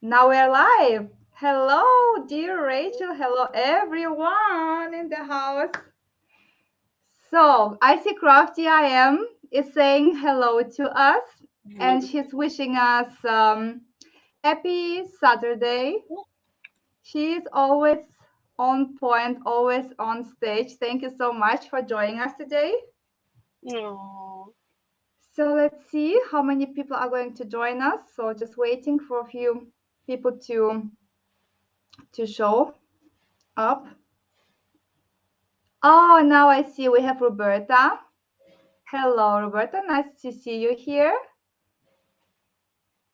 Now we're live. Hello, dear Rachel. Hello, everyone in the house. So, I see Crafty I am is saying hello to us, and she's wishing us happy Saturday. She's always on point, always on stage. Thank you so much for joining us today. Aww. So let's see how many people are going to join us. So just waiting for a few people to show up. Oh, now I see we have Roberta. Hello, Roberta. Nice to see you here.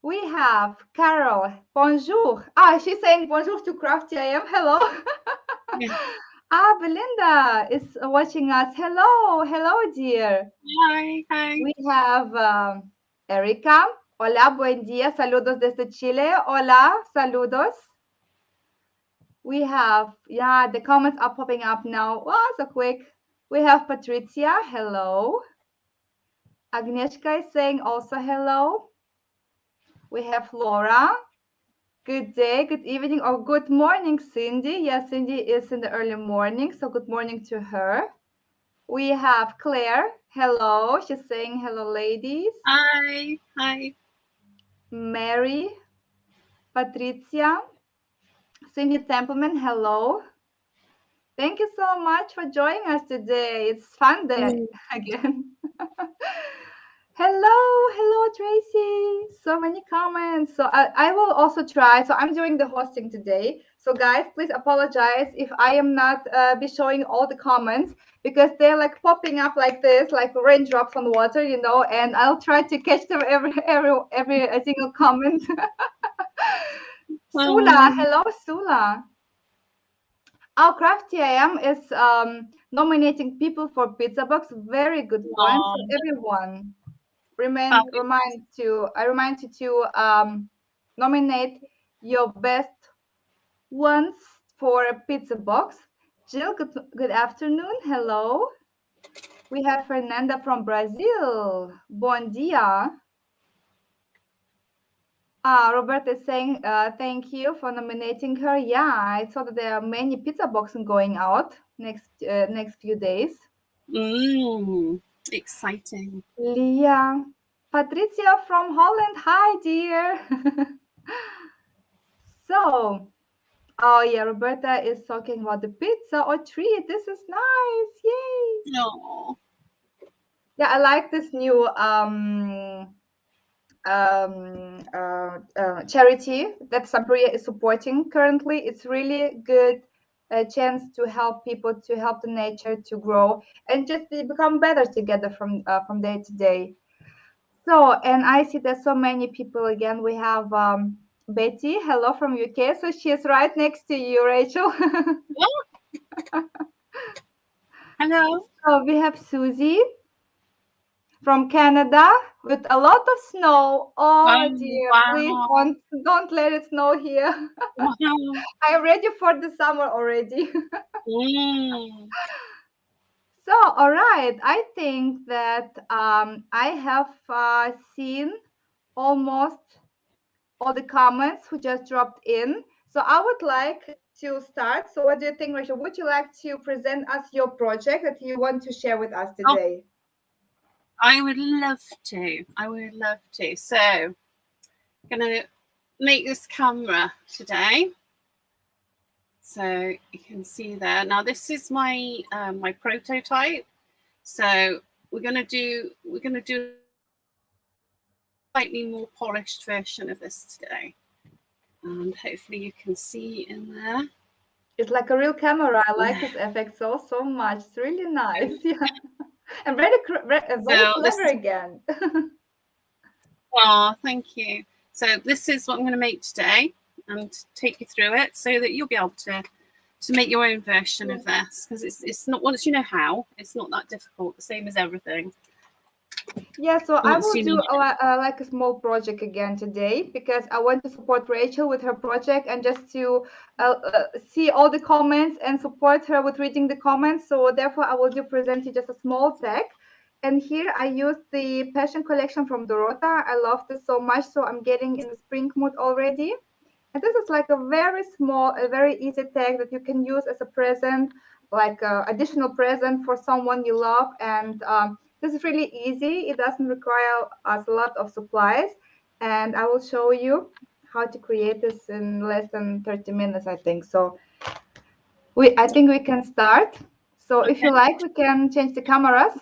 We have Carol. Bonjour. She's saying bonjour to Crafty I am. Hello. Belinda is watching us. Hello. Hello, dear. Hi. We have Erika. Hola, buen día. Saludos desde Chile. Hola, saludos. We have, the comments are popping up now. Wow, so quick. We have Patricia. Hello. Agnieszka is saying also hello. We have Laura. Good day, good evening, or good morning, Cindy. Yes, Cindy is in the early morning, so good morning to her. We have Claire. Hello. She's saying hello, ladies. Hi. Mary. Patricia. Cindy Templeman. Hello. Thank you so much for joining us today. It's fun day again. Hello, Tracy. So many comments. So I will also try. So I'm doing the hosting today. So guys, please apologize if I am not be showing all the comments because they're like popping up like this, like raindrops on water, and I'll try to catch them every single comment. Sula, hello, Sula. Our Crafty I am is nominating people for Pizza Box. Very good point. So everyone, I remind you to nominate your best ones for a Pizza Box. Jill, good afternoon. Hello. We have Fernanda from Brazil. Bom dia. Roberta is saying thank you for nominating her. Yeah, I saw that there are many pizza boxes going out next few days. Exciting. Leah. Patricia from Holland. Hi, dear. So, oh yeah, Roberta is talking about the pizza or treat. This is nice. Yay. No. Yeah, I like this new charity that Stamperia is supporting currently. It's really good chance to help people, to help the nature to grow and just become better together from day to day. So, and I see there's so many people again. We have Betty, hello from UK. So she's right next to you, Rachel. Hello. So we have Susie from Canada with a lot of snow. Oh dear, please Wow. don't let it snow here. Wow. I'm ready for the summer already. Mm. So, all right, I think that I have seen almost all the comments who just dropped in. So I would like to start. So what do you think, Rachel? Would you like to present us your project that you want to share with us today? I would love to. So, I'm gonna make this camera today. So you can see there. Now this is my my prototype. So we're gonna do slightly more polished version of this today. And hopefully you can see in there. It's like a real camera. I like this effect so much. It's really nice. Yeah. And very clever again. Oh, thank you. So this is what I'm going to make today and take you through it so that you'll be able to make your own version of this, because it's not, once you know how, it's not that difficult, the same as everything. Yeah, so I will do like a small project again today because I want to support Rachel with her project and just to see all the comments and support her with reading the comments. So therefore, I will present you just a small tag. And here I used the Passion collection from Dorota. I love this so much, so I'm getting in the spring mood already. And this is like a very small, a very easy tag that you can use as a present, like additional present for someone you love. And this is really easy. It doesn't require us a lot of supplies. And I will show you how to create this in less than 30 minutes, I think. So I think we can start. So if you like, we can change the cameras.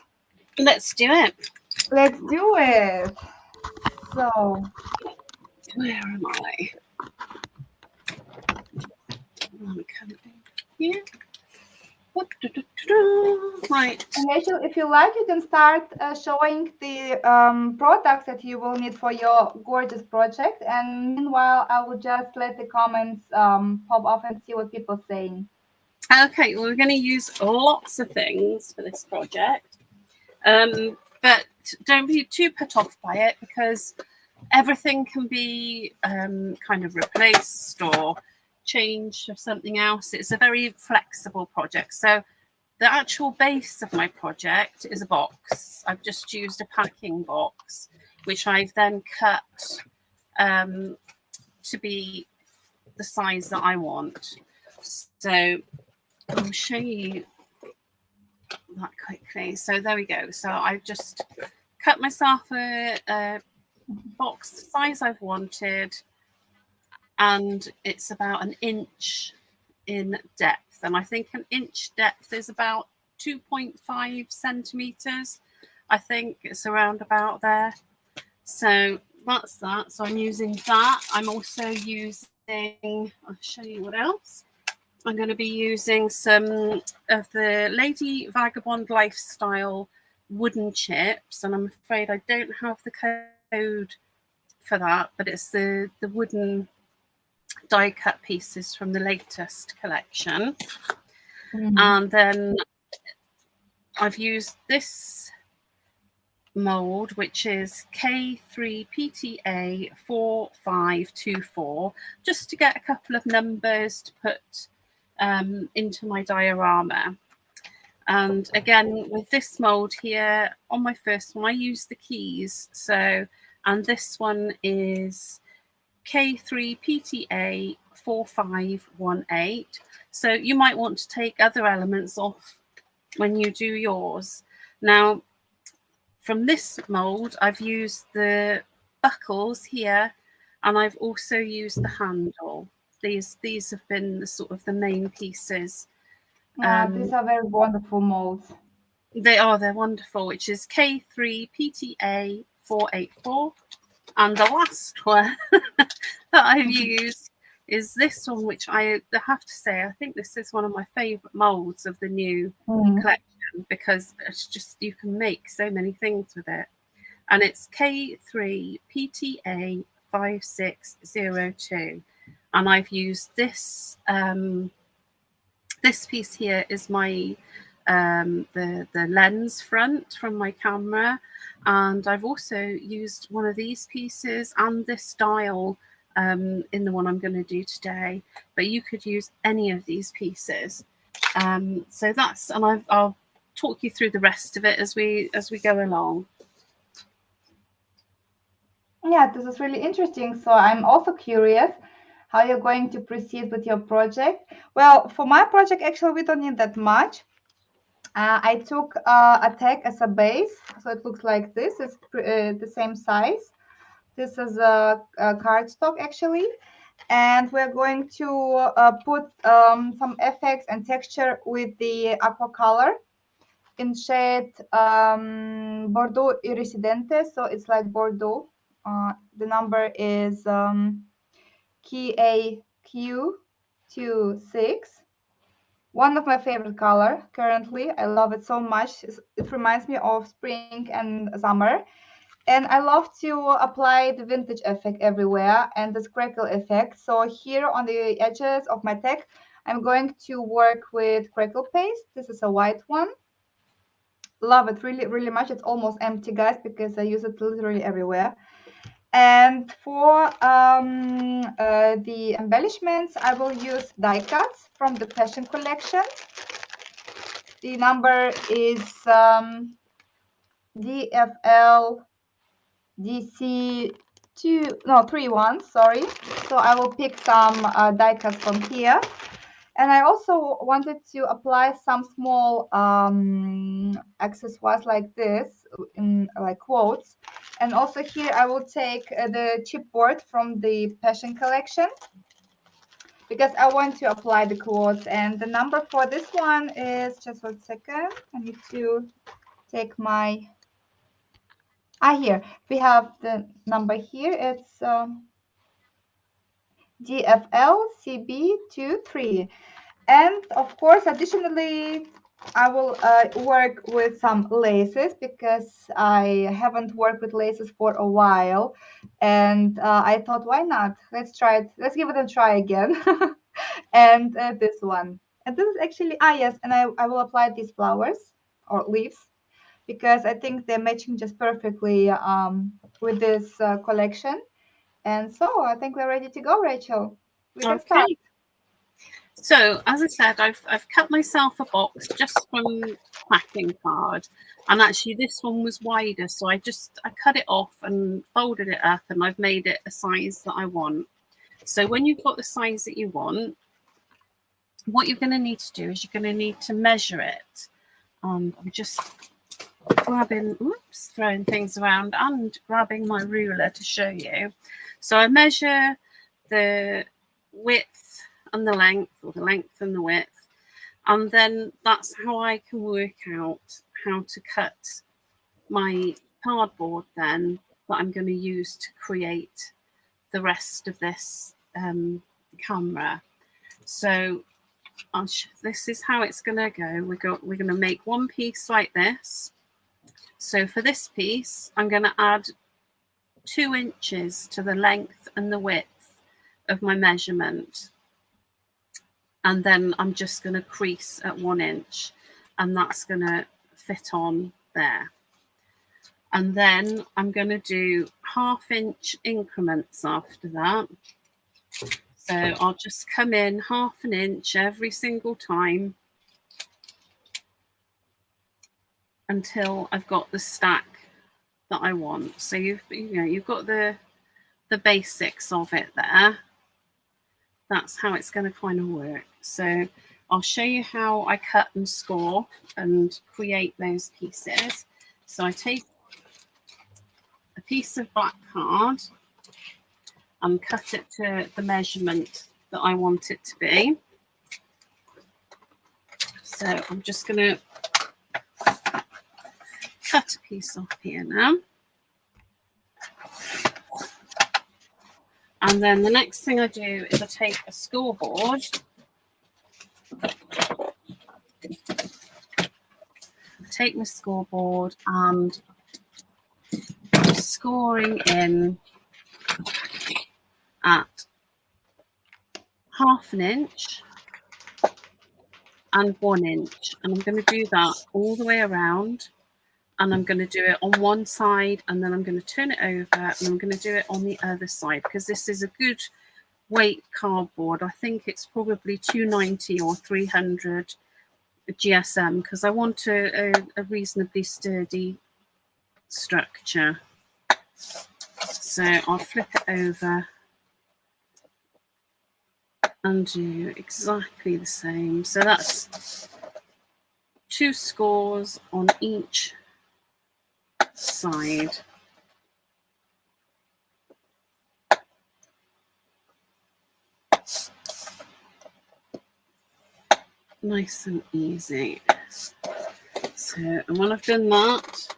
Let's do it. Let's do it. So Where am I? I'm coming here. Right. And Rachel, if you like, you can start showing the products that you will need for your gorgeous project. And meanwhile, I will just let the comments pop off and see what people are saying. Okay, well, we're going to use lots of things for this project. But don't be too put off by it, because everything can be kind of replaced or changed for something else. It's a very flexible project. So the actual base of my project is a box. I've just used a packing box, which I've then cut to be the size that I want. So I'll show you that quickly. So there we go. So I've just cut myself a box the size I've wanted, and it's about 1 inch in depth, and I think 1 inch depth is about 2.5 centimeters. I think it's around about there. So that's that. So I'm using that. I'm also using, I'll show you what else. I'm going to be using some of the Lady Vagabond Lifestyle wooden chips, and I'm afraid I don't have the code for that, but it's the wooden die cut pieces from the latest collection. And then I've used this mold, which is K3PTA 4524, just to get a couple of numbers to put into my diorama. And again, with this mold here, on my first one, I used the keys. So, and this one is K3PTA 4518. So you might want to take other elements off when you do yours. Now, from this mold, I've used the buckles here, and I've also used the handle. These have been the sort of the main pieces. These are very wonderful molds. They're wonderful, which is K3PTA 484. And the last one that I've used is this one, which I have to say, I think this is one of my favourite molds of the new collection, because it's just, you can make so many things with it. And it's K3PTA 5602. And I've used this, this piece here is my the lens front from my camera, and I've also used one of these pieces and this dial in the one I'm going to do today, but you could use any of these pieces. So that's, and I'll talk you through the rest of it as we go along. Yeah, this is really interesting. So I'm also curious how you're going to proceed with your project. Well, for my project, actually, we don't need that much. I took a tag as a base, so it looks like this. It's the same size. This is a cardstock, actually. And we're going to put some effects and texture with the aqua color in shade Bordeaux Iridescente. So it's like Bordeaux. The number is KAQ26. One of my favorite color currently. I love it so much. It reminds me of spring and summer. And I love to apply the vintage effect everywhere and the crackle effect. So here on the edges of my tag, I'm going to work with Crackle Paste. This is a white one. Love it really, really much. It's almost empty, guys, because I use it literally everywhere. And for the embellishments, I will use die cuts from the Fashion collection. The number is DFL DC three ones, sorry. So I will pick some die cuts from here. And I also wanted to apply some small accessoires like this, in like quotes. And also here I will take the chipboard from the Passion collection, because I want to apply the quotes. And the number for this one is, just 1 second, I need to take my, here, we have the number here, it's DFL CB23. And of course, additionally, I will work with some laces, because I haven't worked with laces for a while. And I thought, why not? Let's try it. Let's give it a try again. And this one. And this is actually, yes, and I will apply these flowers or leaves, because I think they're matching just perfectly with this collection. And so I think we're ready to go, Rachel. We can start. Okay. So as I said, I've cut myself a box just from packing card, and actually this one was wider, so I cut it off and folded it up, and I've made it a size that I want. So when you've got the size that you want, what you're going to need to do is you're going to need to measure it. I'm just grabbing, throwing things around and grabbing my ruler to show you. So I measure the width and the length, or the length and the width, and then that's how I can work out how to cut my cardboard then that I'm going to use to create the rest of this camera. So this is how it's going to go. We're going to make one piece like this. So for this piece, I'm going to add 2 inches to the length and the width of my measurement. And then I'm just going to crease at 1 inch, and that's going to fit on there. And then I'm going to do 1/2 inch increments after that. So I'll just come in 1/2 inch every single time until I've got the stack that I want. So you've got the basics of it there. That's how it's going to kind of work. So I'll show you how I cut and score and create those pieces. So I take a piece of black card and cut it to the measurement that I want it to be. So I'm just going to cut a piece off here now. And then the next thing I do is I take a scoreboard. Take my scoreboard and scoring in at 1/2 inch and 1 inch. And I'm going to do that all the way around. And I'm going to do it on one side, and then I'm going to turn it over, and I'm going to do it on the other side, because this is a good weight cardboard. I think it's probably 290 or 300 GSM, because I want a reasonably sturdy structure. So I'll flip it over and do exactly the same. So that's 2 scores on each side. Nice and easy. So, and when I've done that,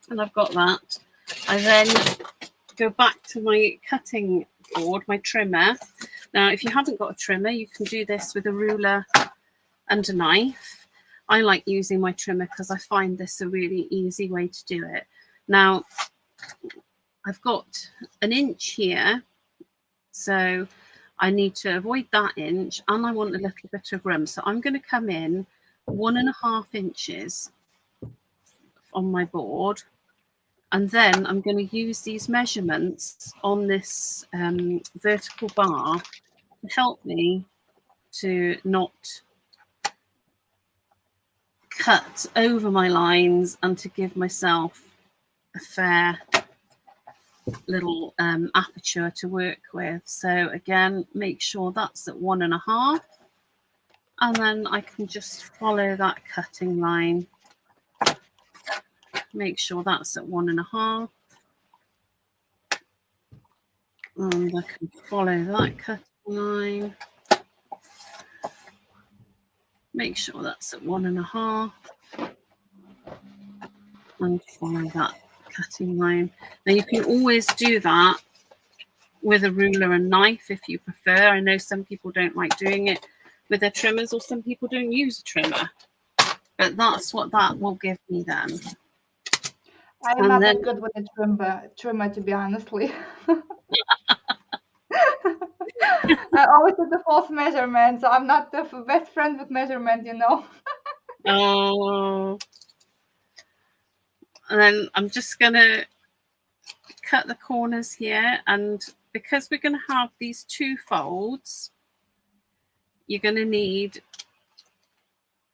and I've got that, I then go back to my cutting board, my trimmer. Now, if you haven't got a trimmer, you can do this with a ruler and a knife. I like using my trimmer because I find this a really easy way to do it. Now, I've got 1 inch here, so I need to avoid that inch, and I want a little bit of room. So I'm going to come in 1.5 inches on my board, and then I'm going to use these measurements on this vertical bar to help me to not cut over my lines and to give myself a fair little aperture to work with. So again, make sure that's at 1.5, and then I can just follow that cutting line. Make sure that's at 1.5, and I can follow that cutting line. Make sure that's at 1.5, and follow that cutting line. Now you can always do that with a ruler and knife if you prefer. I know some people don't like doing it with their trimmers, or some people don't use a trimmer, but that's what that will give me then. I'm not that good with a trimmer, to be honestly. I always do the false measurement, so I'm not the best friend with measurement, you know. Oh, and then I'm just gonna cut the corners here, and because we're gonna have these 2 folds, you're gonna need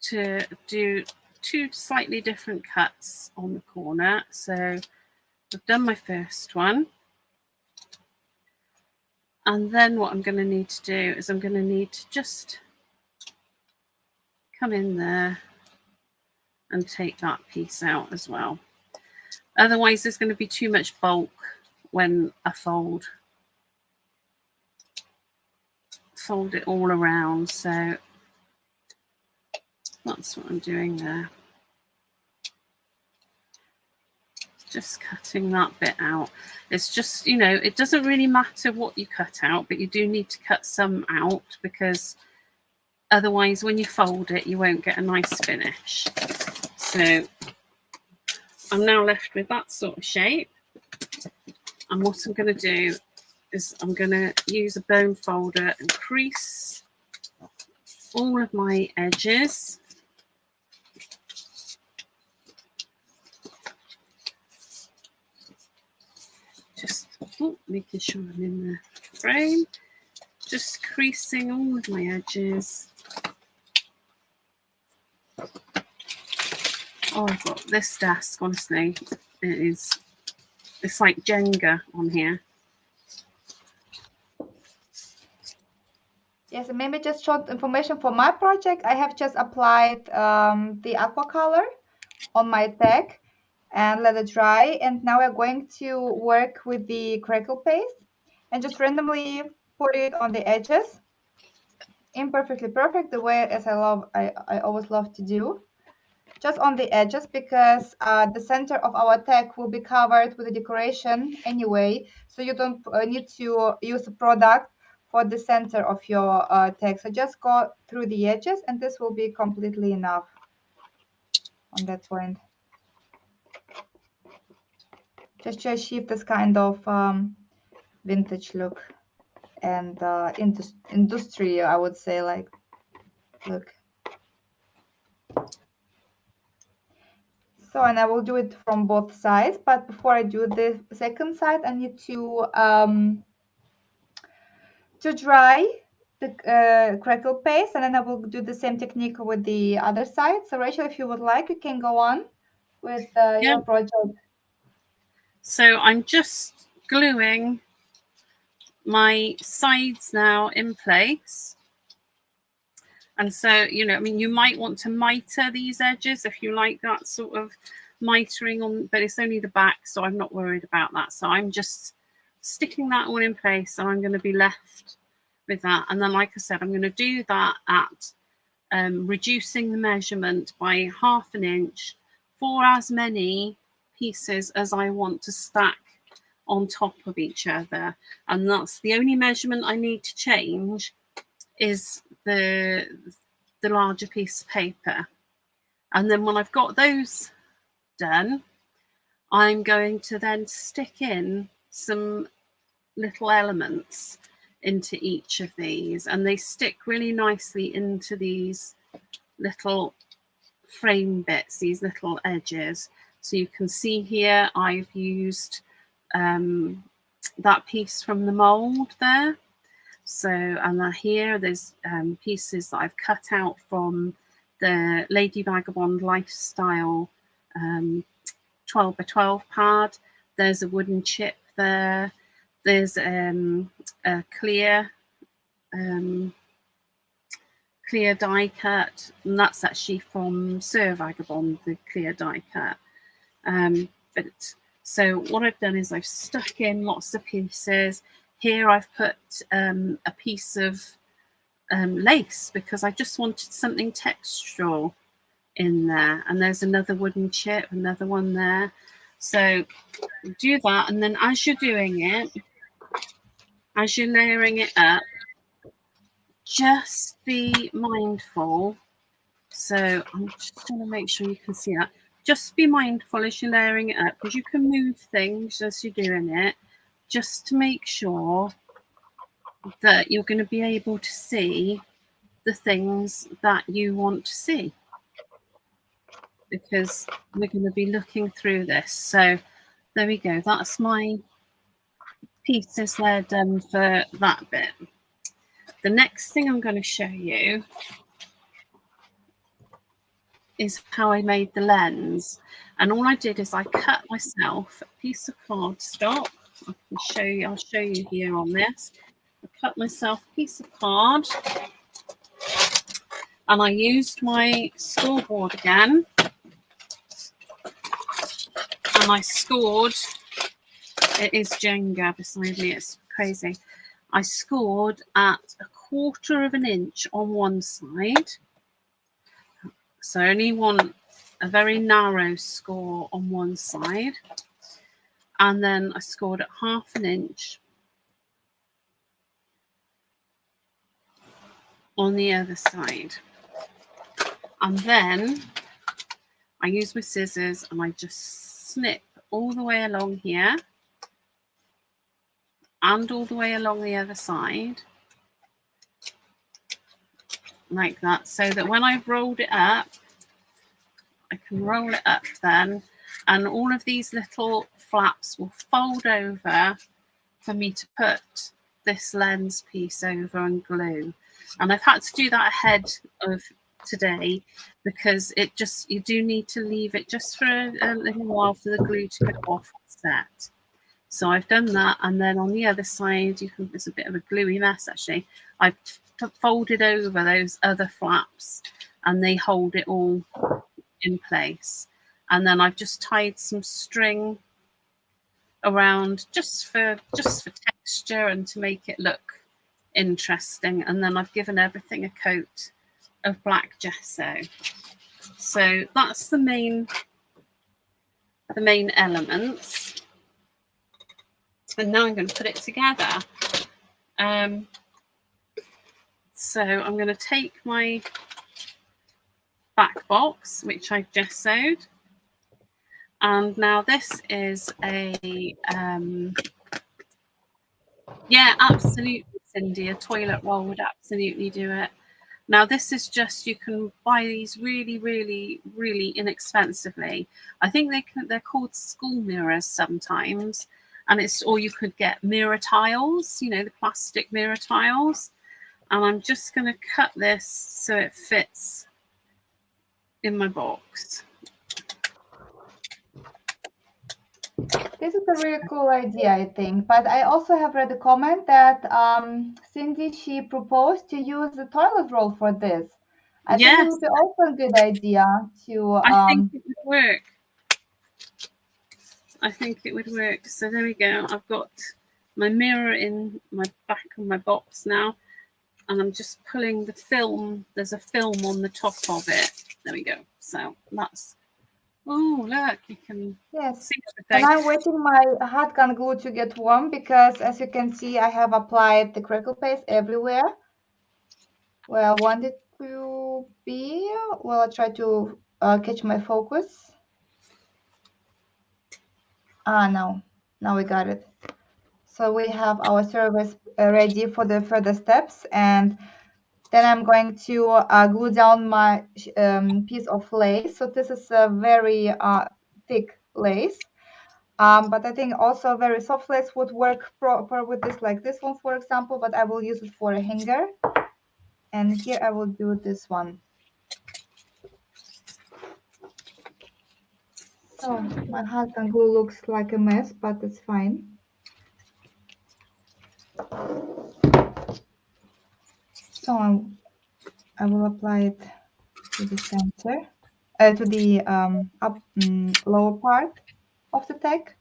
to do 2 slightly different cuts on the corner. So I've done my first one, and then what I'm going to need to do is I'm going to need to just come in there and take that piece out as well. Otherwise there's going to be too much bulk when I fold it all around. So that's what I'm doing there. Just cutting that bit out. It's just, you know, it doesn't really matter what you cut out, but you do need to cut some out, because otherwise when you fold it you won't get a nice finish. So I'm now left with that sort of shape, and what I'm going to do is I'm going to use a bone folder and crease all of my edges. Just making sure I'm in the frame, just creasing all of my edges. Oh, I've got this desk, honestly, it's like Jenga on here. Yes, and maybe just short information for my project. I have just applied the aqua color on my tag and let it dry. And now we're going to work with the Crackle Paste and just randomly put it on the edges. Imperfectly perfect, the way as I always love to do. Just on the edges, because the center of our tag will be covered with a decoration anyway, so you don't need to use a product for the center of your tag. So just go through the edges, and this will be completely enough on that point. Just to achieve this kind of vintage look and industry, I would say, like, look. So, and I will do it from both sides, but before I do the second side, I need to dry the Crackle Paste, and then I will do the same technique with the other side. So Rachel, if you would like, you can go on with your project. So I'm just gluing my sides now in place. And so, you know, I mean, you might want to mitre these edges if you like that sort of mitering on, but it's only the back, so I'm not worried about that. So I'm just sticking that all in place, and I'm going to be left with that. And then, like I said, I'm going to do that at reducing the measurement by 1/2 inch for as many pieces as I want to stack on top of each other. And that's the only measurement I need to change, is the larger piece of paper. And then when I've got those done, I'm going to then stick in some little elements into each of these, and they stick really nicely into these little frame bits, these little edges. So you can see here I've used that piece from the mold there. So, and then here there's pieces that I've cut out from the Lady Vagabond Lifestyle 12 by 12 pad. There's a wooden chip there. There's a clear die cut, and that's actually from Sir Vagabond, the clear die cut. But so what I've done is I've stuck in lots of pieces. Here I've put a piece of lace because I just wanted something textural in there. And there's another wooden chip, another one there. So do that, and then as you're doing it, as you're layering it up, just be mindful. So I'm just going to make sure you can see that. Just be mindful as you're layering it up, because you can move things as you're doing it, just to make sure that you're going to be able to see the things that you want to see, because we're going to be looking through this. So there we go. That's my pieces there done for that bit. The next thing I'm going to show you is how I made the lens. And all I did is I cut myself a piece of cardstock. I'll show you here on this. I cut myself a piece of card, and I used my scoreboard again, and I scored. It is Jenga beside me, it's crazy. I scored at 1/4 of an inch on one side. So I only want a very narrow score on one side. And then I scored at 1/2 inch on the other side. And then I use my scissors and I just snip all the way along here and all the way along the other side, like that, so that when I've rolled it up, I can roll it up then, and all of these little flaps will fold over for me to put this lens piece over and glue. And I've had to do that ahead of today because it just, you do need to leave it just for a little while for the glue to get off set. So I've done that, and then on the other side, you can, it's a bit of a gluey mess actually. I've folded over those other flaps and they hold it all in place. And then I've just tied some string around just for texture and to make it look interesting. And then I've given everything a coat of black gesso. So that's the main elements. And now I'm going to put it together. So I'm going to take my back box, which I've gessoed. And now this is a, yeah, absolutely, Cindy, a toilet roll would absolutely do it. Now this is just, you can buy these really, really, really inexpensively. I think they're called school mirrors sometimes. And it's, or you could get mirror tiles, you know, the plastic mirror tiles. And I'm just going to cut this so it fits in my box. This is a really cool idea, I think. But I also have read a comment that Cindy, she proposed to use the toilet roll for this. I think it would be also a good idea to... I think it would work. I think it would work. So there we go. I've got my mirror in my back of my box now. And I'm just pulling the film. There's a film on the top of it. There we go. So that's... Oh, look, you can see everything. And I'm waiting my hot gun glue to get warm because, as you can see, I have applied the Crackle Paste everywhere where I want it to be. Well, I'll try to catch my focus. Now we got it. So we have our service ready for the further steps, and then I'm going to glue down my piece of lace. So this is a very thick lace, but I think also very soft lace would work proper with this, like this one, for example, but I will use it for a hanger. And here I will do this one. So my hot glue looks like a mess, but it's fine. So I will apply it to the center, to the lower part of the tag.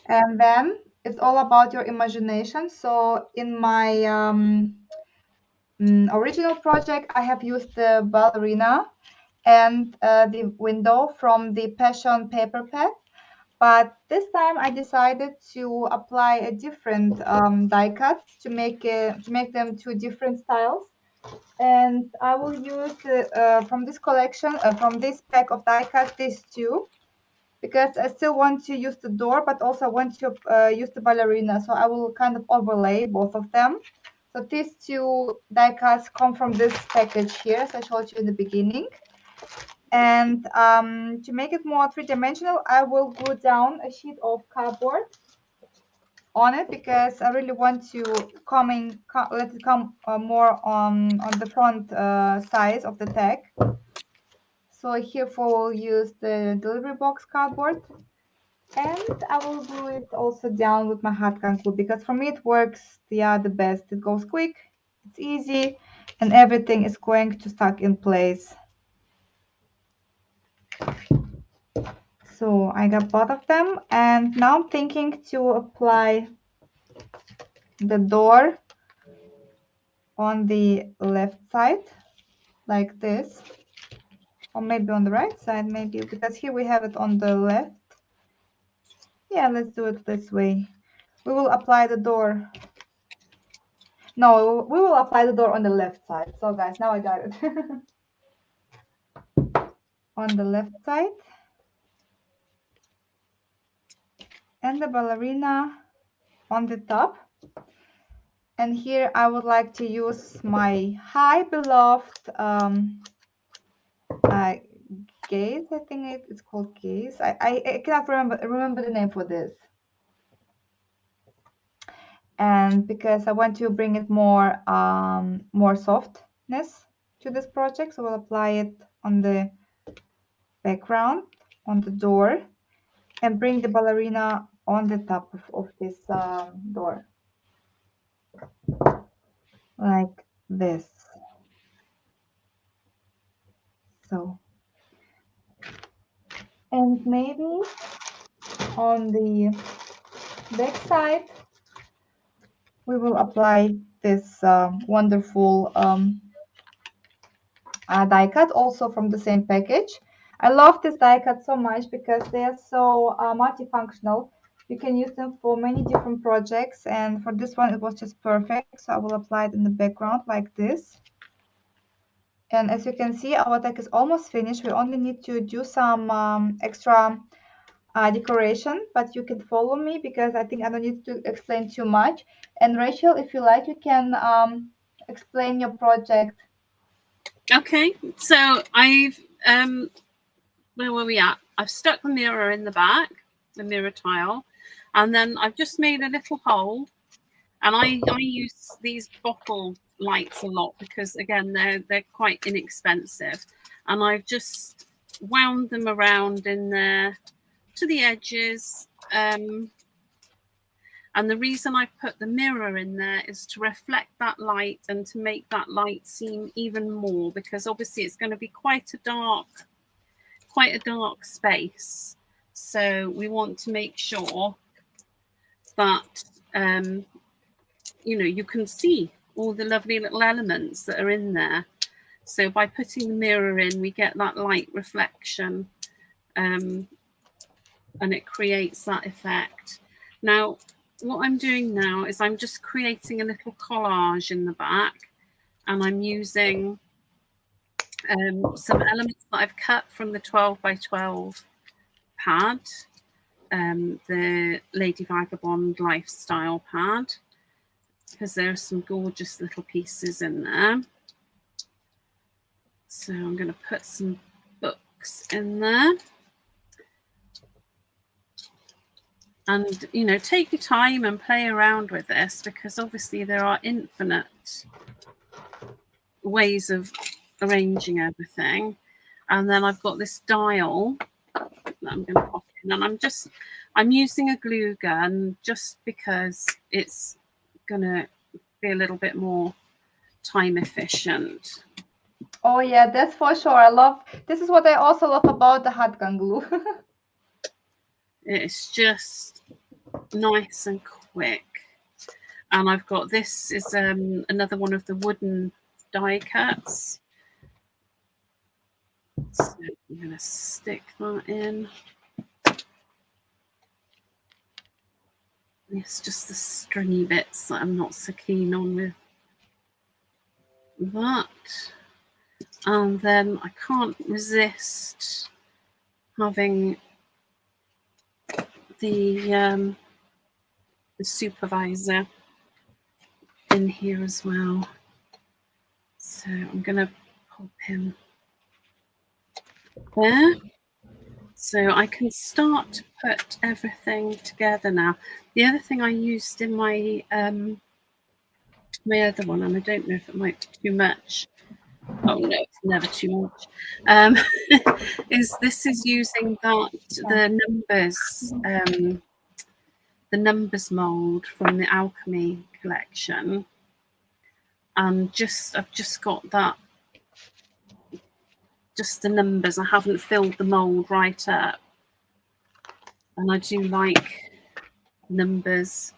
And then it's all about your imagination. So in my original project, I have used the ballerina and the window from the Passion paper pad. But this time I decided to apply a different die cuts to make them two different styles. And I will use from this collection, from this pack of die cuts, these two, because I still want to use the door, but also want to use the ballerina. So I will kind of overlay both of them. So these two die cuts come from this package here, as I showed you in the beginning. And to make it more three-dimensional, I will glue down a sheet of cardboard on it, because I really want to let it come more on the front size of the tag. So herefore we'll use the delivery box cardboard, and I will glue it also down with my hot glue, because for me it works the best. It goes quick, it's easy, and everything is going to stuck in place. So I got both of them, and now I'm thinking to apply the door on the left side like this, or maybe on the right side, maybe, because here we have it on the left. Yeah, let's do it this way. We will apply the door. No, we will apply the door on the left side. So guys, now I got it. On the left side. And the ballerina on the top. And here I would like to use my high beloved gaze. I think it's called gaze. I cannot remember the name for this. And because I want to bring it more softness to this project, so we'll apply it on the background, on the door, and bring the ballerina on the top of this door, like this. So, and maybe on the back side, we will apply this wonderful die cut, also from the same package. I love this die cut so much because they are so multifunctional. You can use them for many different projects, and for this one it was just perfect. So I will apply it in the background like this. And as you can see, our deck is almost finished. We only need to do some extra decoration, but you can follow me because I think I don't need to explain too much. And Rachel, if you like, you can explain your project. Okay, so I've where were we at? I've stuck the mirror in the back, the mirror tile, and then I've just made a little hole, and I use these bottle lights a lot because again they're quite inexpensive, and I've just wound them around in there to the edges, and the reason I put the mirror in there is to reflect that light and to make that light seem even more, because obviously it's going to be quite a dark space, so we want to make sure that you can see all the lovely little elements that are in there. So by putting the mirror in, we get that light reflection, and it creates that effect. Now what I'm doing now is I'm just creating a little collage in the back, and I'm using some elements that I've cut from the 12 by 12 pad, the Lady Vagabond lifestyle pad, because there are some gorgeous little pieces in there. So I'm going to put some books in there. And, take your time and play around with this, because obviously there are infinite ways of arranging everything. And then I've got this dial that I'm going to pop And I'm using a glue gun just because it's gonna be a little bit more time efficient. Oh yeah, that's for sure. I love, this is what I also love about the hot gun glue. It's just nice and quick. And I've got, this is another one of the wooden die cuts. So I'm going to stick that in. It's just the stringy bits that I'm not so keen on with that. And then I can't resist having the supervisor in here as well. So I'm going to pop him there. So I can start to put everything together now. The other thing I used in my my other one, and I don't know if it might be too much. Oh no, it's never too much. This is using the numbers mold from the Alchemy collection, and I've just got that, just the numbers. I haven't filled the mold right up, and I do like numbers,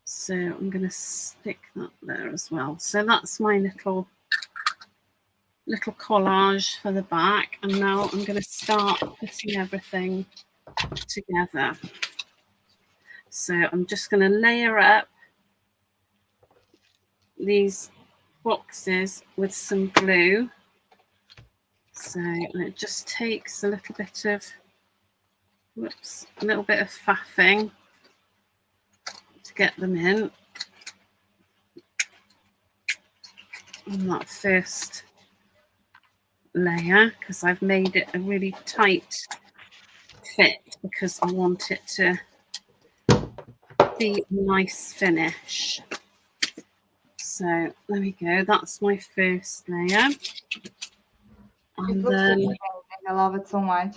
so I'm going to stick that there as well. So that's my little collage for the back, and now I'm going to start putting everything together. So I'm just going to layer up these boxes with some glue. So it just takes a little bit of faffing to get them in on that first layer, because I've made it a really tight fit because I want it to be a nice finish. So there we go, that's my first layer. And then I love it so much.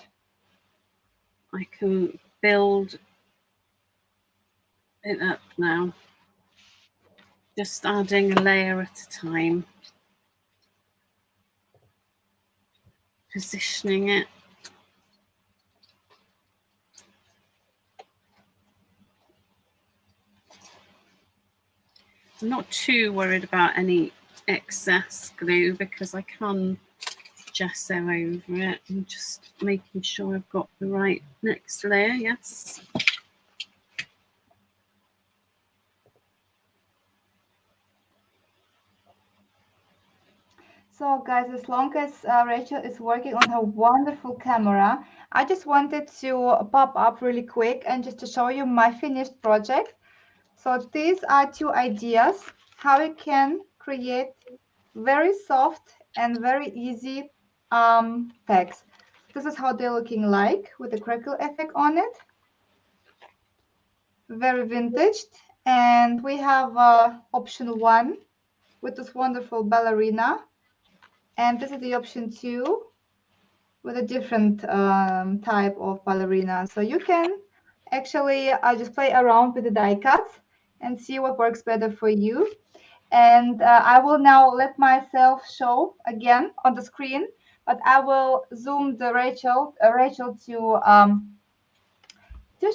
I can build it up now, just adding a layer at a time, positioning it. I'm not too worried about any excess glue because I can gesso over it. I'm just making sure I've got the right next layer. Yes. So guys, as long as Rachel is working on her wonderful camera, I just wanted to pop up really quick and just to show you my finished project. So these are two ideas how you can create very soft and very easy tags. This is how they're looking like with the crackle effect on it. Very vintage. And we have option 1 with this wonderful ballerina. And this is the option 2 with a different type of ballerina. So you can actually just play around with the die cuts and see what works better for you. And I will now let myself show again on the screen, but I will zoom the Rachel to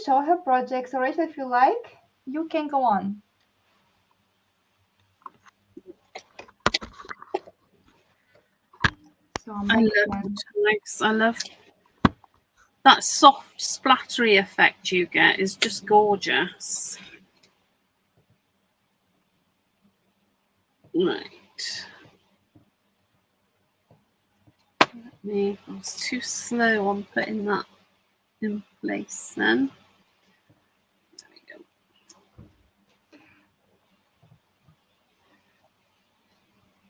show her project. So Rachel, if you like, you can go on. So I love it. I love that soft splattery effect you get. Is just gorgeous. Right. I was too slow on putting that in place then. There we go.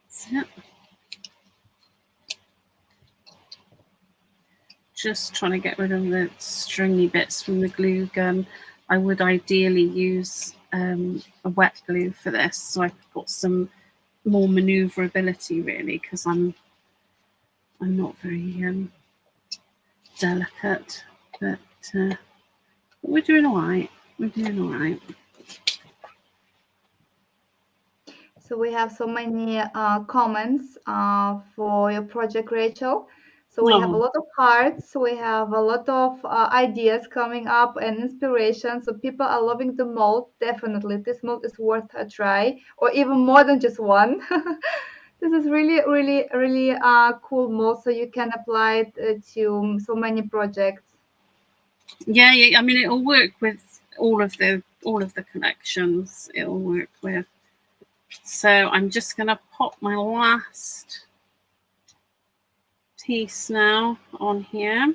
That's it. Just trying to get rid of the stringy bits from the glue gun. I would ideally use a wet glue for this, so I've got some more maneuverability really, because I'm not very delicate, but We're doing all right. We're doing all right. So we have so many comments for your project, Rachel. So we have a lot of hearts. We have a lot of ideas coming up and inspiration. So people are loving the mold. Definitely, this mold is worth a try, or even more than just one. This is really, really, really cool mold. So you can apply it to so many projects. Yeah, I mean, it'll work with all of the collections. It'll work with. So I'm just going to pop my last piece now on here.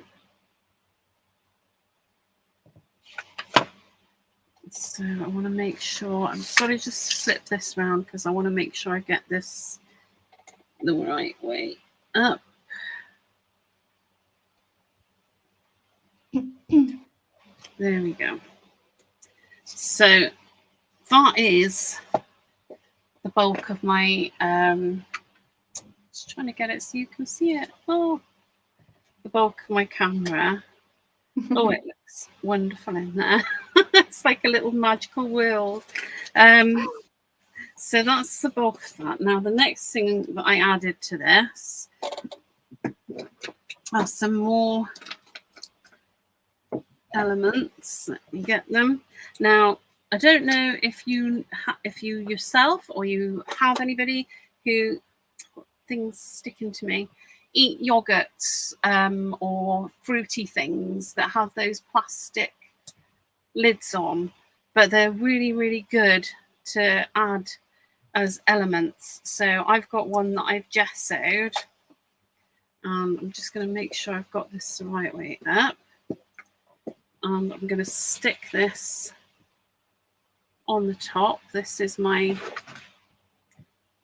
So I want to make sure, I'm sorry, just slip this round because I want to make sure I get this the right way up. There we go. So that is the bulk of my, just trying to get it so you can see it. Oh, the bulk of my camera. Oh, it looks wonderful in there. It's like a little magical world. So that's the bulk of that. Now, the next thing that I added to this are some more elements. Let me get them. Now, I don't know if you yourself or you have anybody who, things sticking to me, eat yogurts or fruity things that have those plastic lids on, but they're really, really good to add as elements. So I've got one that I've gessoed. I'm just going to make sure I've got this the right way up. And I'm going to stick this on the top. This is my,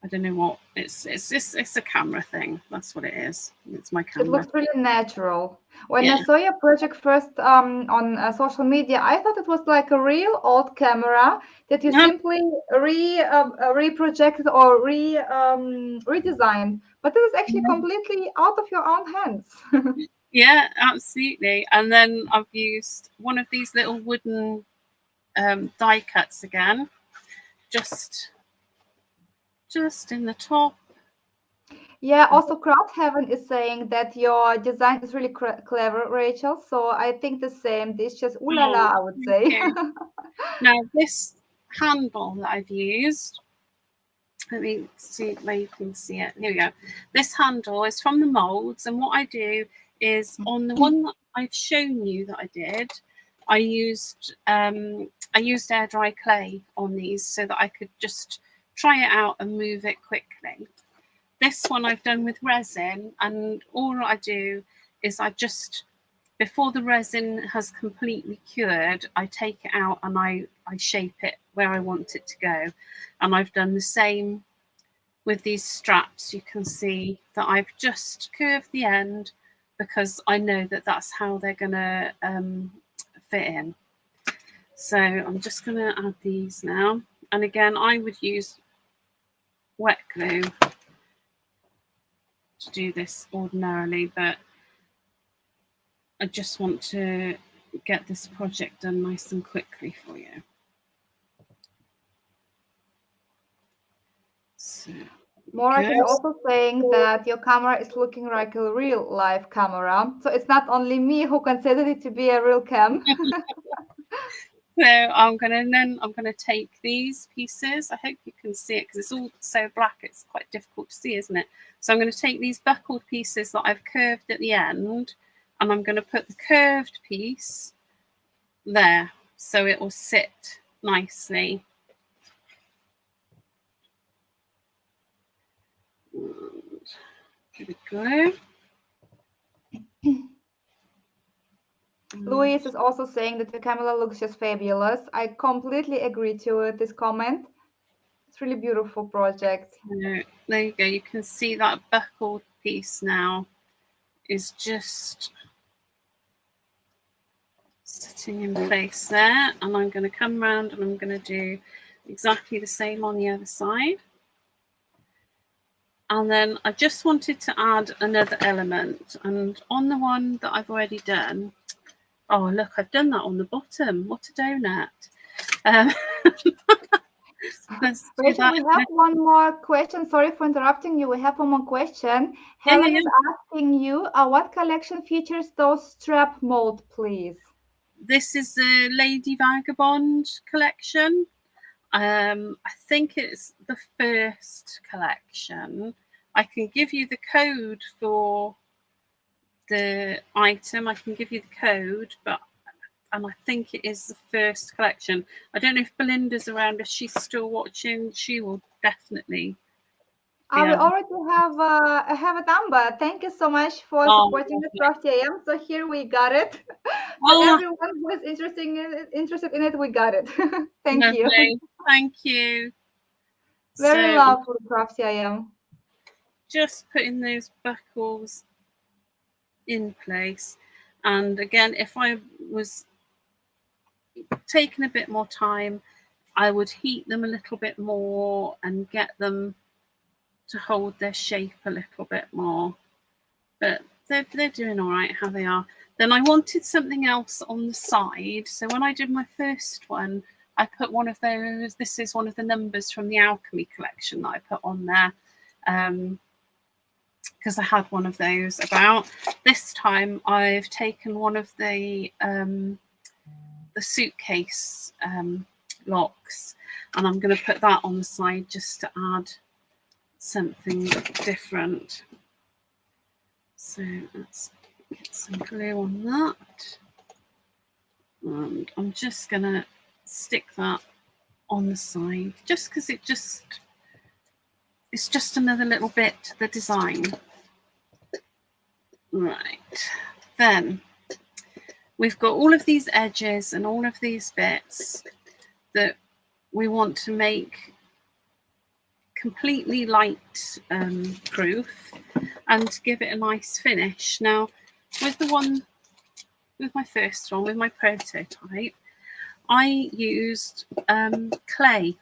I don't know what, it's a camera thing. That's what it is. It's my camera. It looks really natural. When I saw your project first on social media, I thought it was like a real old camera that you simply reprojected or redesigned. But this is actually completely out of your own hands. Yeah, absolutely. And then I've used one of these little wooden die cuts again, just in the top. Yeah, also Crowd Heaven is saying that your design is really clever, Rachel. So I think the same. This just ooh la la, I would say. Now this handle that I've used, let me see where you can see it. Here we go. This handle is from the molds, and what I do is on the one that I've shown you that I did, I used air dry clay on these so that I could just try it out and move it quickly. This one I've done with resin, and all I do is I just, before the resin has completely cured, I take it out and I shape it where I want it to go. And I've done the same with these straps. You can see that I've just curved the end because I know that that's how they're going to fit in. So I'm just going to add these now. And again, I would use wet glue to do this ordinarily, but I just want to get this project done nice and quickly for you. So, Morak is also saying that your camera is looking like a real live camera. So it's not only me who considered it to be a real cam. So I'm gonna take these pieces. I hope you can see it because it's all so black. It's quite difficult to see, isn't it? So I'm going to take these buckled pieces that I've curved at the end, and I'm going to put the curved piece there so it will sit nicely. And here we go. Louise is also saying that the camera looks just fabulous. I completely agree to this comment. It's really beautiful project. So there you go. You can see that buckled piece now is just sitting in place there, and I'm going to come around and I'm going to do exactly the same on the other side. And then I just wanted to add another element, and on the one that I've already done, Oh, look, I've done that on the bottom. What a donut. Let's do Rachel, that. we have one more question. Sorry for interrupting you. We have one more question. Yeah, Helen yeah, is asking you, what collection features those strap mold, please? This is the Lady Vagabond collection. I think it's the first collection. I can give you the code for the item. I can give you the code, and I think it is the first collection. I don't know if Belinda's around. If she's still watching, she will definitely. We already have a number. Thank you so much for supporting the Crafty AM. So here we got it. For everyone who is interested in it, we got it. Thank you. Thank you. Very lovely, Crafty AM. Just putting those buckles in place. And again, if I was taking a bit more time, I would heat them a little bit more and get them to hold their shape a little bit more. But they're doing all right how they are. Then I wanted something else on the side. So when I did my first one, I put one of those. This is one of the numbers from the Alchemy collection that I put on there. Because I had one of those about. This time I've taken one of the suitcase locks, and I'm going to put that on the side just to add something different. So let's get some glue on that, and I'm just going to stick that on the side just because it's just another little bit to the design. Right, then we've got all of these edges and all of these bits that we want to make completely light proof and give it a nice finish. Now, with my first one, with my prototype, I used clay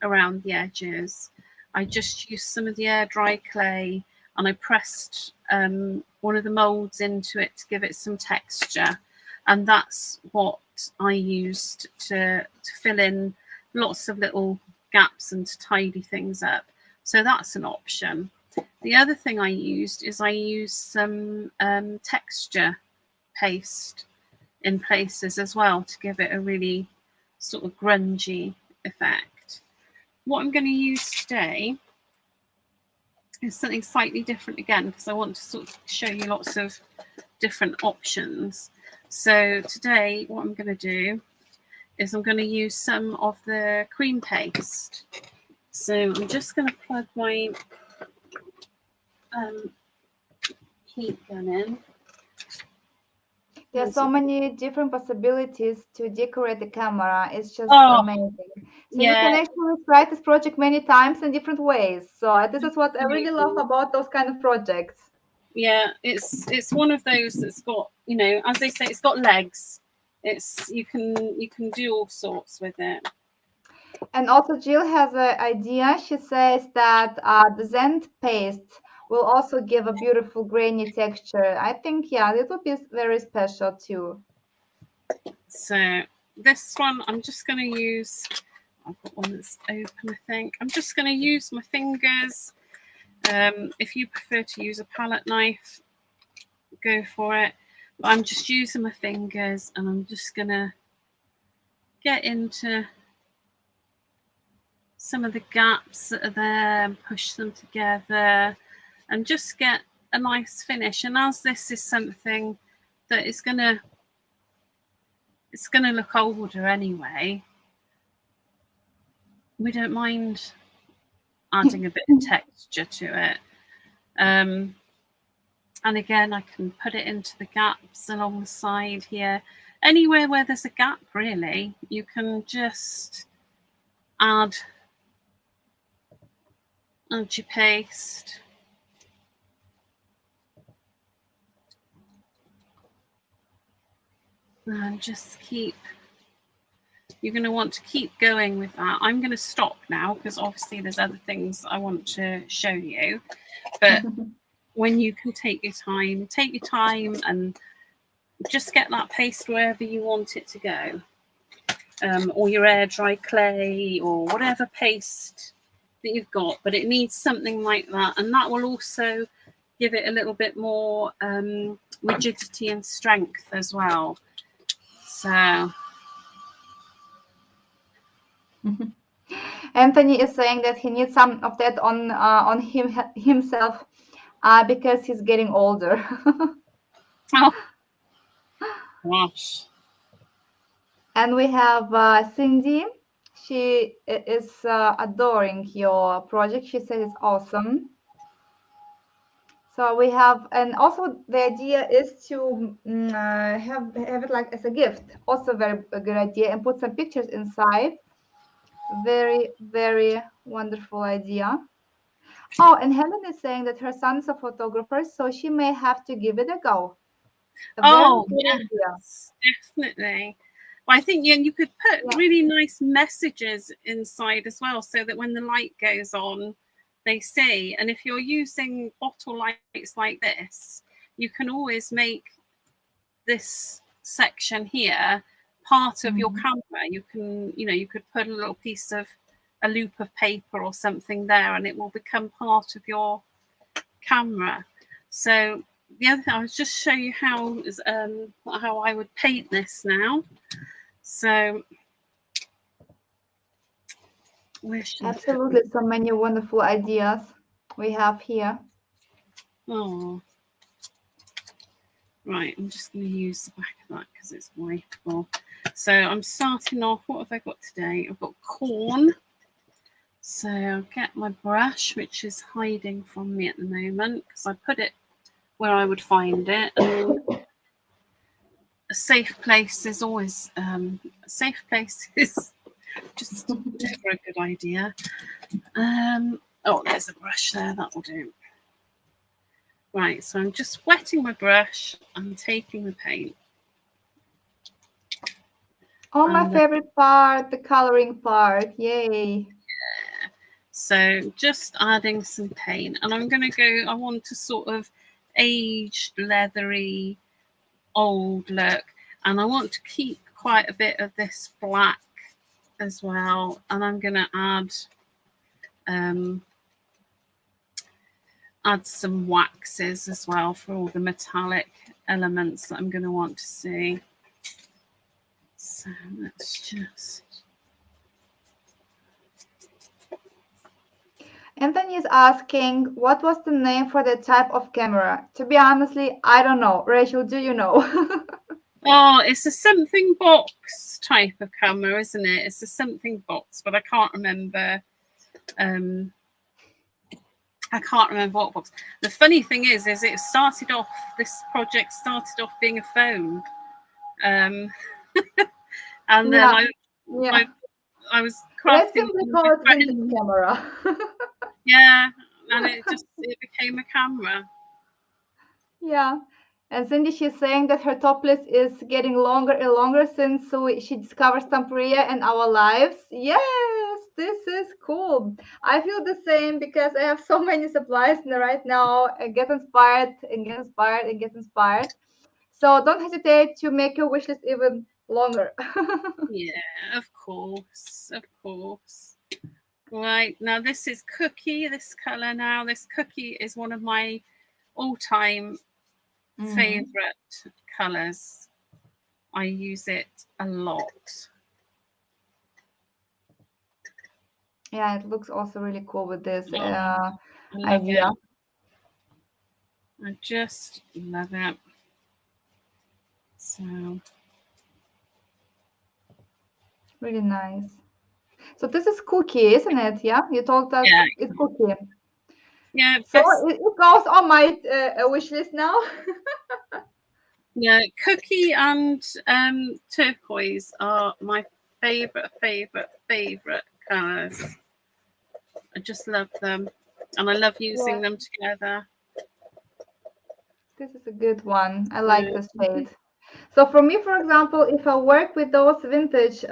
around the edges. I just used some of the air dry clay, and I pressed one of the molds into it to give it some texture, and that's what I used to fill in lots of little gaps and to tidy things up. So that's an option. The other thing I used some texture paste in places as well to give it a really sort of grungy effect. What I'm going to use today is something slightly different again, because I want to sort of show you lots of different options. So today what I'm going to do is I'm going to use some of the cream paste. So I'm just going to plug my heat gun in. There are so many different possibilities to decorate the camera. It's just amazing. So you can actually try this project many times in different ways. So this is what I really love about those kind of projects. Yeah, it's one of those that's got, you know, as they say, it's got legs. It's you can do all sorts with it. And also Jill has an idea. She says that the Zend paste will also give a beautiful grainy texture. I think, yeah, it will be very special too. So this one, I'm just going to use, I've got one that's open, I think. I'm just going to use my fingers. If you prefer to use a palette knife, go for it. But I'm just using my fingers, and I'm just going to get into some of the gaps that are there and push them together and just get a nice finish. And as this is something that is it's going to look older anyway, we don't mind adding a bit of texture to it. And again, I can put it into the gaps along the side here. Anywhere where there's a gap, really, you can just add your paste. And just you're going to want to keep going with that. I'm going to stop now because obviously there's other things I want to show you. But when you can take your time and just get that paste wherever you want it to go, or your air dry clay or whatever paste that you've got, but it needs something like that, and that will also give it a little bit more rigidity and strength as well. So Anthony is saying that he needs some of that on himself because he's getting older. oh gosh. And we have Cindy. She is adoring your project. She says it's awesome. So we have, and also the idea is to have it like as a gift. Also very a good idea, and put some pictures inside. Very, very wonderful idea. Oh, and Helen is saying that her son is a photographer, so she may have to give it a go. Oh, Very good idea. yes, definitely. Well, I think you could put really nice messages inside as well, so that when the light goes on, they see. And if you're using bottle lights like this, you can always make this section here part of your camera. You can, you could put a little piece of a loop of paper or something there, and it will become part of your camera. So the other thing, I'll just show you how I would paint this now. So absolutely, so many wonderful ideas we have here. Oh, right, I'm just going to use the back of that because it's wipeable. So I'm starting off, what have I got today? I've got corn. So I'll get my brush, which is hiding from me at the moment because I put it where I would find it. And a safe place is always a safe place is just never a good idea. Oh, there's a brush there, that will do. Right, so I'm just wetting my brush and taking the paint. Oh, my favorite part, the coloring part. Yay. Yeah. So just adding some paint, and I'm going to go, I want a sort of aged, leathery, old look, and I want to keep quite a bit of this black as well, and I'm going to add some waxes as well for all the metallic elements that I'm going to want to see. So let's just... Anthony is asking, what was the name for the type of camera? To be honestly, I don't know. Rachel, do you know? Oh, it's a something box type of camera, isn't it? It's a something box, but I can't remember. I can't remember what box. The funny thing is it started off, this project started off being a phone. And then I was crafting. Let's simply call it vintage camera. Yeah, and it became a camera. Yeah. And Cindy, she's saying that her top list is getting longer and longer since she discovered Stamperia and our lives. Yes, this is cool. I feel the same because I have so many supplies right now. I get inspired and get inspired and get inspired. So don't hesitate to make your wish list even longer. Yeah, of course, of course. Right, now this is Cookie, this color now. This Cookie is one of my all-time favorite colors. I use it a lot. Yeah, it looks also really cool with this idea. I just love it. So really nice. So this is Cookie, isn't it? Yeah, you told us it's Cookie. Yeah. So it goes on my wish list now. Yeah, Cookie and Turquoise are my favorite colors. I just love them, and I love using them together. This is a good one. I like this shade. So for me, for example, if I work with those vintage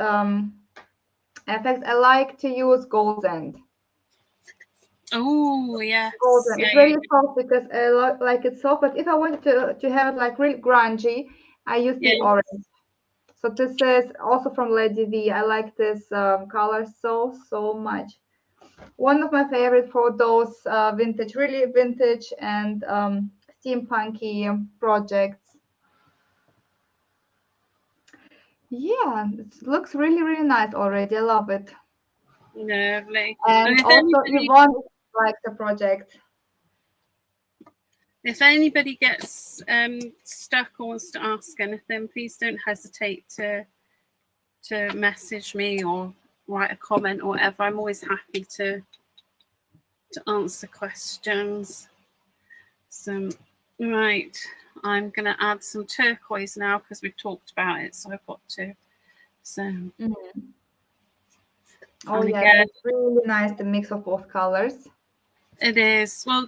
effects, I like to use golden. Oh, yes. Golden. It's very soft because I like it soft. But if I want to have it like really grungy, I use the orange. So this is also from Lady V. I like this color so much. One of my favorite for those vintage, really vintage and steampunky projects. Yeah, it looks really nice already. I love it. Lovely. And if also anybody, Yvonne likes the project. if anybody gets stuck or wants to ask anything, please don't hesitate to message me or write a comment or whatever. I'm always happy to answer questions. So, right, I'm going to add some turquoise now because we've talked about it, so I've got to. So, oh yeah, again, it's really nice, the mix of both colors. It is. Well,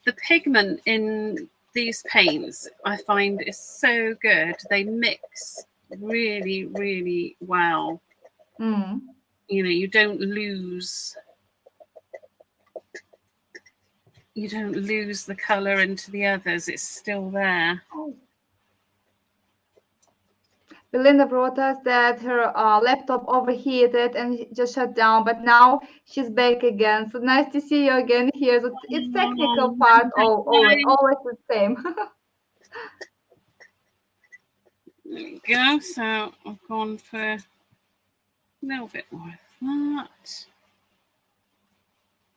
the pigment in these paints I find is so good. They mix really well. You know, you don't lose the color into the others. It's still there. Belinda wrote us that her laptop overheated and just shut down, but now she's back again. So nice to see you again here. So it's technical part, always the same. There we go. So I've gone for a little bit more of that.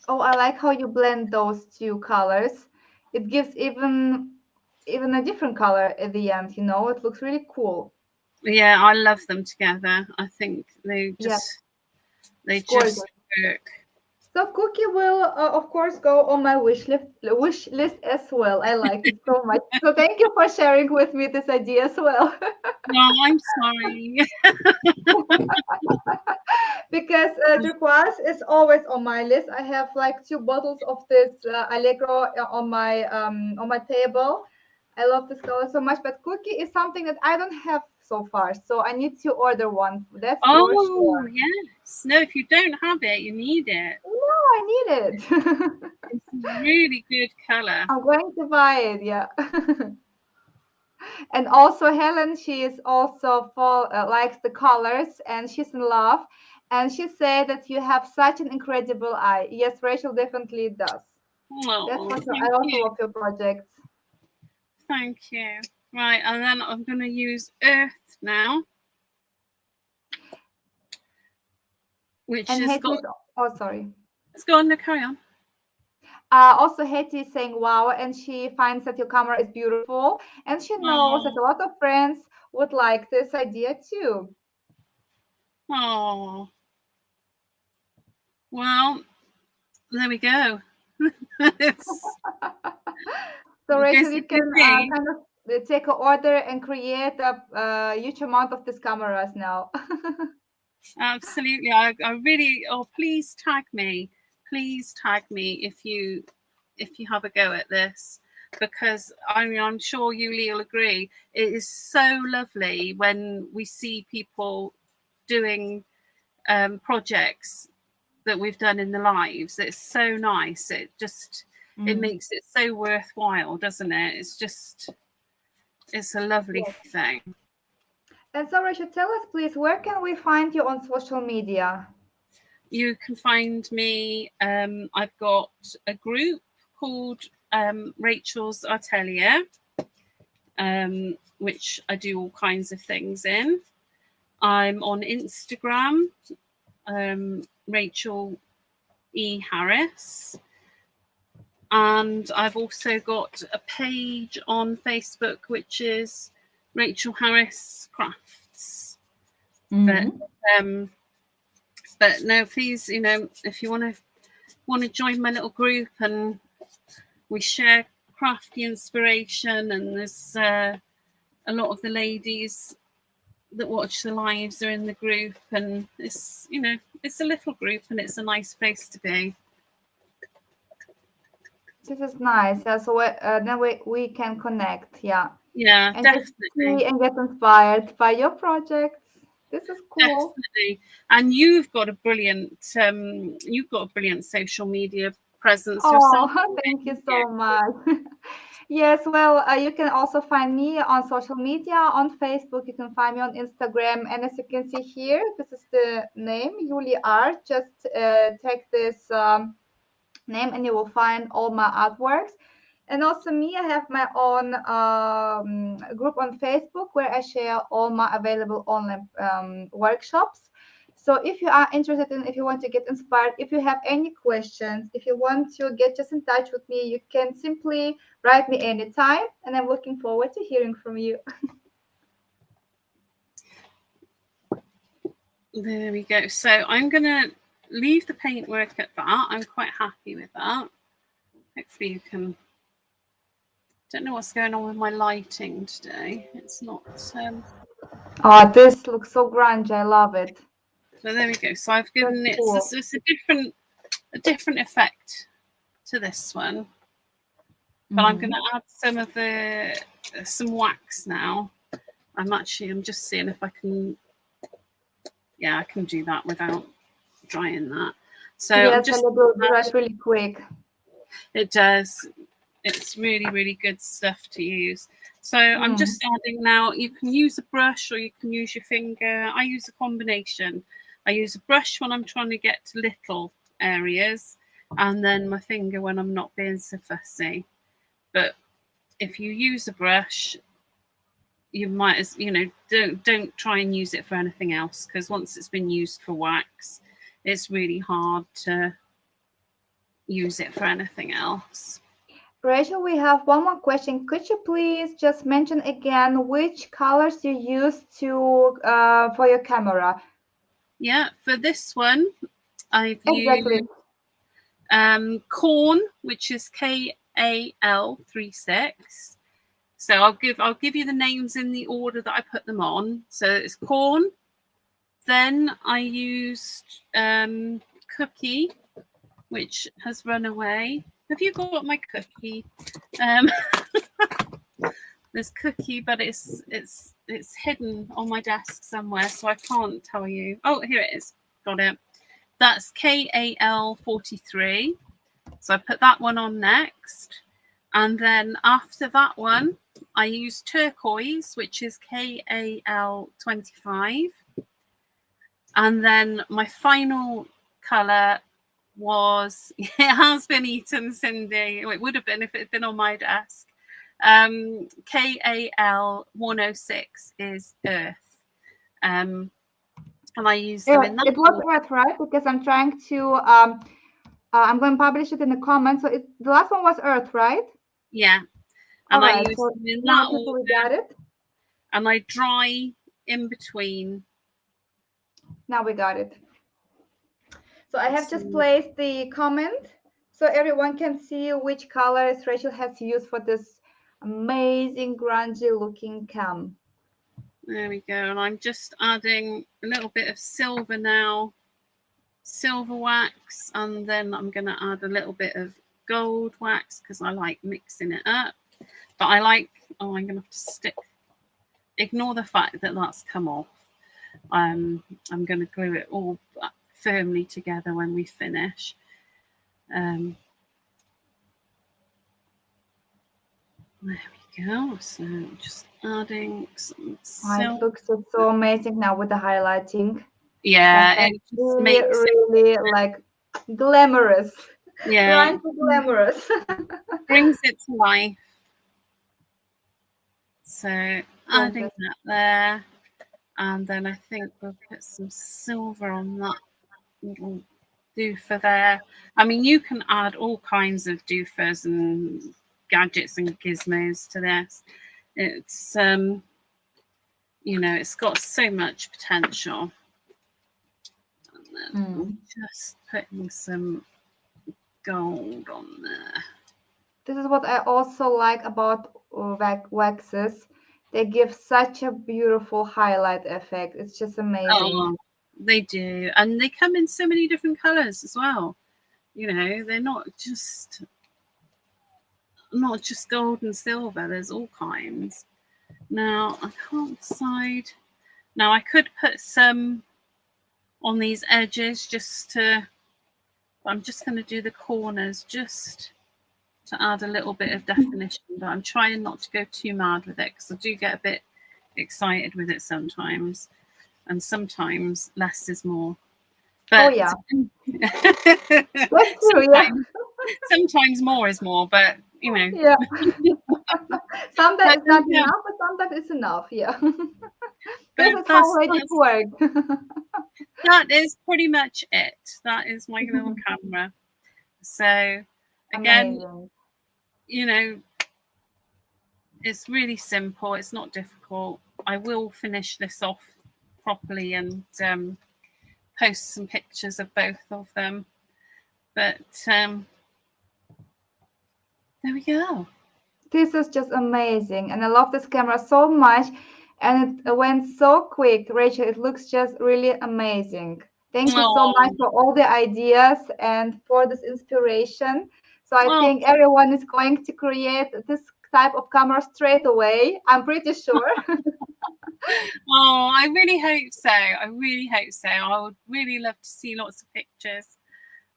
Oh, I like how you blend those two colors. It gives even a different color at the end, you know. It looks really cool. Yeah, I love them together. I think they just work. So Cookie will, of course, go on my wish list as well. I like it so much. So thank you for sharing with me this idea as well. No, I'm sorry. Because Turquoise is always on my list. I have like 2 bottles of this Allegro on my table. I love this color so much, but Cookie is something that I don't have so far, so I need to order one. That's for sure. Yes. No, if you don't have it, you need it. No, I need it. It's a really good color. I'm going to buy it. Yeah. And also Helen, she is also likes the colors and she's in love. And she said that you have such an incredible eye. Yes, Rachel definitely does. Oh, that's what I also love your projects. Thank you. Right, and then I'm going to use Earth now, which is sorry. Let's go on. No, carry on. Also, Hetty is saying wow, and she finds that your camera is beautiful, and she knows that a lot of friends would like this idea too. Oh, well, there we go. So Rachel, you can kind of take an order and create a huge amount of these cameras now. Absolutely. I really, please tag me. Please tag me if you have a go at this, because I'm sure Yullee will agree. It is so lovely when we see people doing projects that we've done in the lives. It's so nice. It just it makes it so worthwhile, doesn't it? It's a lovely thing. And so Rachel, tell us please, where can we find you on social media? You can find me, I've got a group called Rachel's Atelier, which I do all kinds of things in. I'm on Instagram, Rachel E. Harris. And I've also got a page on Facebook, which is Rachel Harris Crafts. But no, please, if you want to join my little group, and we share crafty inspiration, and there's a lot of the ladies that watch the lives are in the group, and it's a little group, and it's a nice place to be. This is nice. Yeah, so then we can connect. Yeah, and definitely, and get inspired by your projects. This is cool. Definitely. And you've got a brilliant social media presence yourself. Thank you so much. Yes, well, you can also find me on social media, on Facebook. You can find me on Instagram. And as you can see here, this is the name, Yullee Art. Just take this name and you will find all my artworks. And also me, I have my own group on Facebook where I share all my available online workshops. So if you are interested in, if you want to get inspired, if you have any questions, if you want to get just in touch with me, you can simply write me anytime. And I'm looking forward to hearing from you. There we go. So I'm going to leave the paintwork at that. I'm quite happy with that. Hopefully you can... Don't know what's going on with my lighting today. It's not... Oh, this looks so grungy. I love it. So there we go. So I've given it... Cool. It's a different effect to this one. But I'm going to add some of some wax now. I'm just seeing if I can... Yeah, I can do that without drying that. So yes, I'm just... and it will dry really quick. It does. It's really, really good stuff to use. So I'm just adding now. You can use a brush or you can use your finger. I use a combination. I use a brush when I'm trying to get to little areas, and then my finger when I'm not being so fussy. But if you use a brush, you might, as don't try and use it for anything else, because once it's been used for wax, it's really hard to use it for anything else. Rachel, we have one more question. Could you please just mention again which colors you use to for your camera? Yeah, for this one, I've used Corn, which is KAL36. So I'll give you the names in the order that I put them on. So it's Corn. Then I used Cookie, which has run away. Have you got my Cookie? There's Cookie, but it's hidden on my desk somewhere, so I can't tell you. Oh, here it is. Got it. That's KAL43. So I put that one on next. And then after that one, I use Turquoise, which is KAL25. And then my final colour was, it has been eaten, Cindy. It would have been if it had been on my desk. KAL106 is Earth. And I use them in that. It was Earth, right? Because I'm trying to, I'm going to publish it in the comments. So the last one was Earth, right? Yeah. And I use so them in now that order. We got it. And I dry in between. Now we got it. So I have just placed the comment so everyone can see which colors Rachel has used for this amazing grungy looking cam. There we go. And I'm just adding a little bit of silver now, silver wax, and then I'm going to add a little bit of gold wax because I like mixing it up. But I like, I'm going to have to ignore the fact that that's come off. I'm going to glue it all firmly together when we finish. There we go. So just adding some silver. It looks so amazing now with the highlighting. Yeah, it just makes really like glamorous. Yeah, glamorous. Brings it to life. So adding that there, and then I think we'll put some silver on that little doofer there. I mean, you can add all kinds of doofers and gadgets and gizmos to this. It's it's got so much potential. And then just putting some gold on there. This is what I also like about waxes. They give such a beautiful highlight effect. It's just amazing. Oh, they do. And they come in so many different colors as well. They're not just gold and silver. There's all kinds. Now, I can't decide. Now, I could put some on these edges I'm just going to do the corners just to add a little bit of definition, but I'm trying not to go too mad with it because I do get a bit excited with it sometimes, and sometimes less is more. But yeah. That's true, yeah. Sometimes more is more, but you know. Yeah. Sometimes it's not enough, but sometimes it's enough. Yeah. This is how it works. That is pretty much it. That is my little camera. So again, Amazing. you know, it's really simple. It's not difficult. I will finish this off properly and post some pictures of both of them. But there we go. This is just amazing. And I love this camera so much. And it went so quick, Rachel. It looks just really amazing. Thank you so much for all the ideas and for this inspiration. So I think everyone is going to create this type of camera straight away. I'm pretty sure. I really hope so. I really hope so. I would really love to see lots of pictures.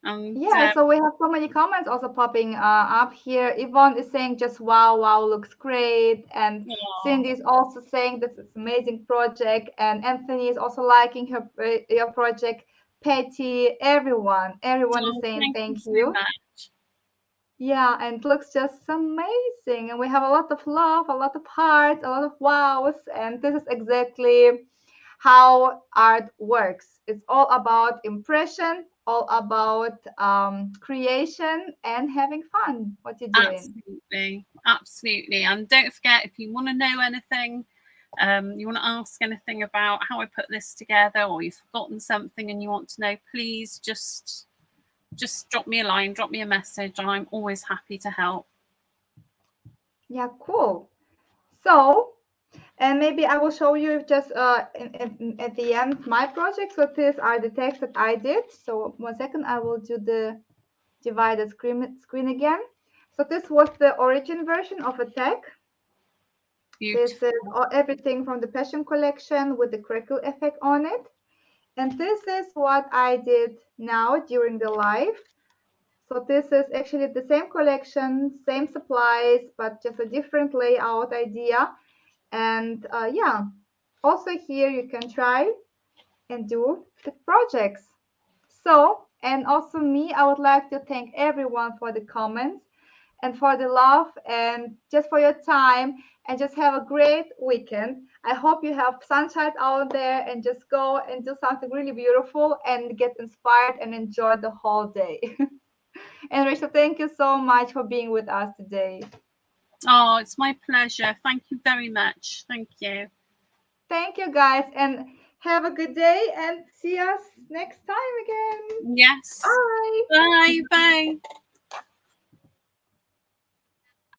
Yeah, so we have so many comments also popping up here. Yvonne is saying just wow, looks great. And Cindy is also saying this is amazing project. And Anthony is also liking your project. Patty, everyone is saying thank you. So much. Yeah, and it looks just amazing. And we have a lot of love, a lot of hearts, a lot of wows. And this is exactly how art works. It's all about impression, all about creation and having fun. What you're doing. Absolutely. And don't forget, if you want to know anything, you want to ask anything about how I put this together, or you've forgotten something and you want to know, please just drop me a line, drop me a message. I'm always happy to help. Yeah, cool. So, and maybe I will show you just at the end my project. So these are the text that I did. So 1 second, I will do the divided screen again. So this was the origin version of a tag. Beautiful. This is everything from the Passion collection with the crackle effect on it. And this is what I did now during the live. So this is actually the same collection, same supplies, but just a different layout idea. And yeah, also here you can try and do the projects. So, and also me, I would like to thank everyone for the comments and for the love and just for your time, and just have a great weekend. I hope you have sunshine out there and just go and do something really beautiful and get inspired and enjoy the whole day. And Rachel, thank you so much for being with us today. Oh, it's my pleasure. Thank you very much. Thank you. Thank you, guys, and have a good day and see us next time again. Yes. Bye. Bye. Bye.